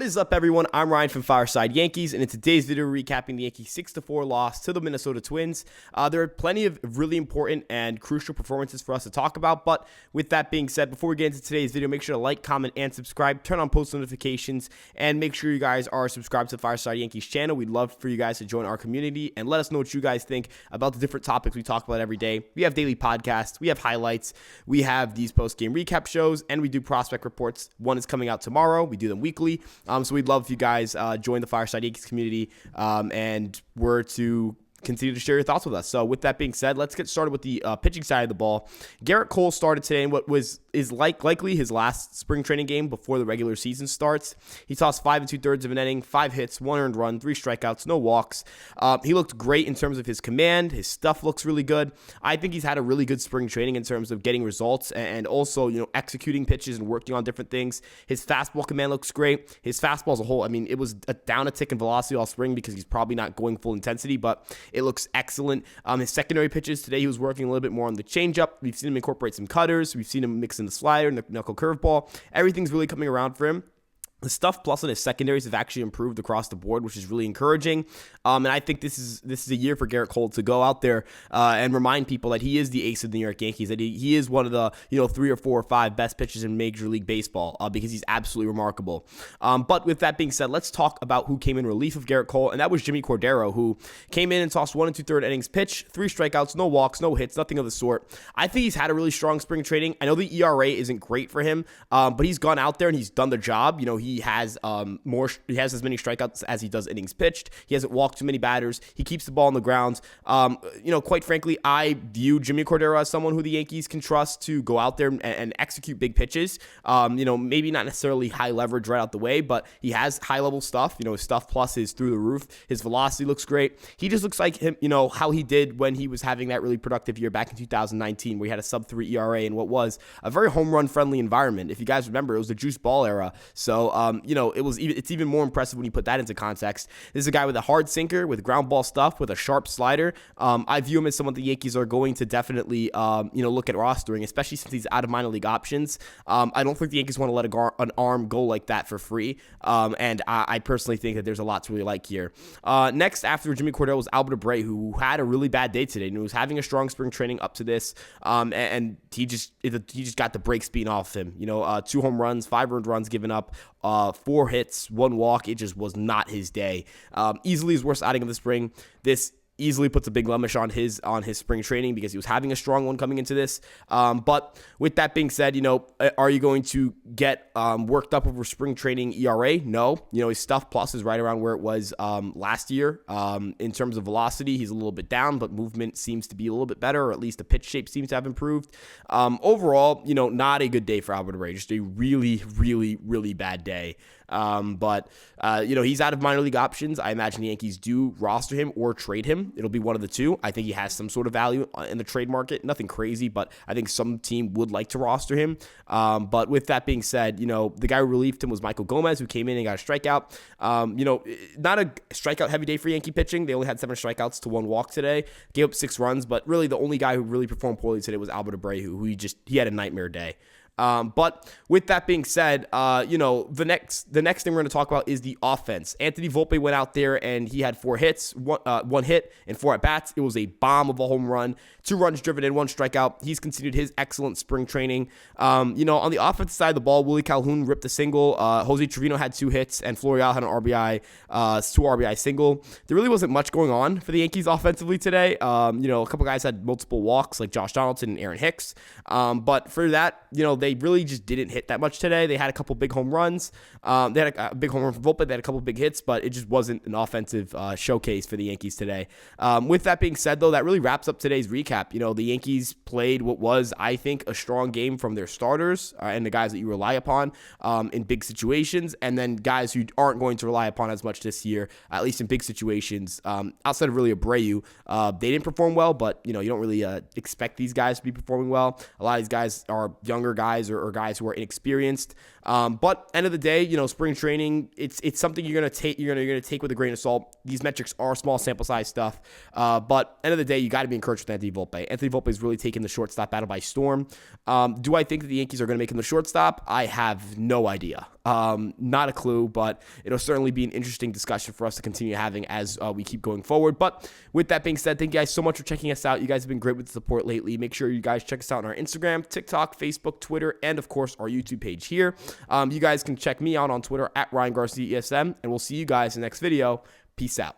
What is up, everyone? I'm Ryan from Fireside Yankees, and in today's video, we're recapping the Yankees' 6-4 loss to the Minnesota Twins. There are plenty of really important and crucial performances for us to talk about, but with that being said, before we get into today's video, make sure to like, comment, and subscribe, turn on post notifications, and make sure you guys are subscribed to the Fireside Yankees channel. We'd love for you guys to join our community and let us know what you guys think about the different topics we talk about every day. We have daily podcasts, we have highlights, we have these post-game recap shows, and we do prospect reports. One is coming out tomorrow. We do them weekly. So we'd love if you guys join the Fireside Yankees community and were to continue to share your thoughts with us. So with that being said, let's get started with the pitching side of the ball. Garrett Cole started today in what is likely his last spring training game before the regular season starts. He tossed 5 2/3 of an inning, 5 hits, 1 earned run, 3 strikeouts, no walks. He looked great in terms of his command. His stuff looks really good. I think he's had a really good spring training in terms of getting results and also, executing pitches and working on different things. His fastball command looks great. His fastball as a whole, it was down a tick in velocity all spring because he's probably not going full intensity, but it looks excellent. His secondary pitches today, he was working a little bit more on the changeup. We've seen him incorporate some cutters. We've seen him mix in the slider and the knuckle curveball. Everything's really coming around for him. The stuff plus on his secondaries have actually improved across the board, which is really encouraging. And I think this is a year for Garrett Cole to go out there and remind people that he is the ace of the New York Yankees, that he is one of the 3 or 4 or 5 best pitchers in Major League Baseball because he's absolutely remarkable. But with that being said, let's talk about who came in relief of Garrett Cole, and that was Jimmy Cordero, who came in and tossed 1 2/3 innings pitch, 3 strikeouts, no walks, no hits, nothing of the sort. I think he's had a really strong spring training. I know the ERA isn't great for him, but he's gone out there and he's done the job. He has as many strikeouts as he does innings pitched. He hasn't walked too many batters. He keeps the ball on the ground. Quite frankly, I view Jimmy Cordero as someone who the Yankees can trust to go out there and execute big pitches. Maybe not necessarily high leverage right out the way, but he has high level stuff. His stuff plus is through the roof. His velocity looks great. He just looks like him, how he did when he was having that really productive year back in 2019, where he had a sub-3 ERA in what was a very home run friendly environment. If you guys remember, it was the juice ball era. So, it's even more impressive when you put that into context. This is a guy with a hard sinker, with ground ball stuff, with a sharp slider. I view him as someone the Yankees are going to definitely, look at rostering, especially since he's out of minor league options. I don't think the Yankees want to let an arm go like that for free. And I personally think that there's a lot to really like here. Next, after Jimmy Cordero, was Albert Abreu, who had a really bad day today and was having a strong spring training up to this. And he just got the brakes beaten off him. 2 home runs, 5 earned runs given up. 4 hits, 1 walk. It just was not his day. Easily his worst outing of the spring. This easily puts a big blemish on his spring training because he was having a strong one coming into this. But with that being said, are you going to get worked up over spring training ERA? No. His stuff plus is right around where it was last year. In terms of velocity, he's a little bit down, but movement seems to be a little bit better, or at least the pitch shape seems to have improved. Overall, not a good day for Albert Abreu. Just a really, really, really bad day. But he's out of minor league options. I imagine the Yankees do roster him or trade him. It'll be one of the two. I think he has some sort of value in the trade market. Nothing crazy, but I think some team would like to roster him. But with that being said, the guy who relieved him was Michael Gomez, who came in and got a strikeout. Not a strikeout heavy day for Yankee pitching. They only had 7 strikeouts to 1 walk today. Gave up 6 runs, but really the only guy who really performed poorly today was Albert Abreu, who he had a nightmare day. But with that being said, the next thing we're going to talk about is the offense. Anthony Volpe went out there and he had 4 hits, 1 hit and 4 at bats. It was a bomb of a home run, 2 runs driven in, 1 strikeout. He's continued his excellent spring training. On the offensive side of the ball, Willie Calhoun ripped a single. Jose Trevino had 2 hits and Florial had an RBI, 2 RBI single. There really wasn't much going on for the Yankees offensively today. A couple guys had multiple walks like Josh Donaldson and Aaron Hicks. But for that, they really just didn't hit that much today. They had a couple big home runs. They had a big home run from Volpe. They had a couple big hits, but it just wasn't an offensive showcase for the Yankees today. With that being said, though, that really wraps up today's recap. The Yankees played what was, I think, a strong game from their starters and the guys that you rely upon in big situations, and then guys who aren't going to rely upon as much this year, at least in big situations. Outside of really Abreu, they didn't perform well, but you don't really expect these guys to be performing well. A lot of these guys are younger guys guys or guys who are inexperienced. But end of the day, spring training, it's something you're gonna take with a grain of salt. These metrics are small sample size stuff, but end of the day, you got to be encouraged with Anthony Volpe. Anthony Volpe is really taking the shortstop battle by storm. Do I think that the Yankees are going to make him the shortstop? I have no idea. Not a clue, but it'll certainly be an interesting discussion for us to continue having as we keep going forward. But with that being said, thank you guys so much for checking us out. You guys have been great with the support lately. Make sure you guys check us out on our Instagram, TikTok, Facebook, Twitter, and of course our YouTube page here. You guys can check me out on Twitter at Ryan Garcia ESM, and we'll see you guys in the next video. Peace out.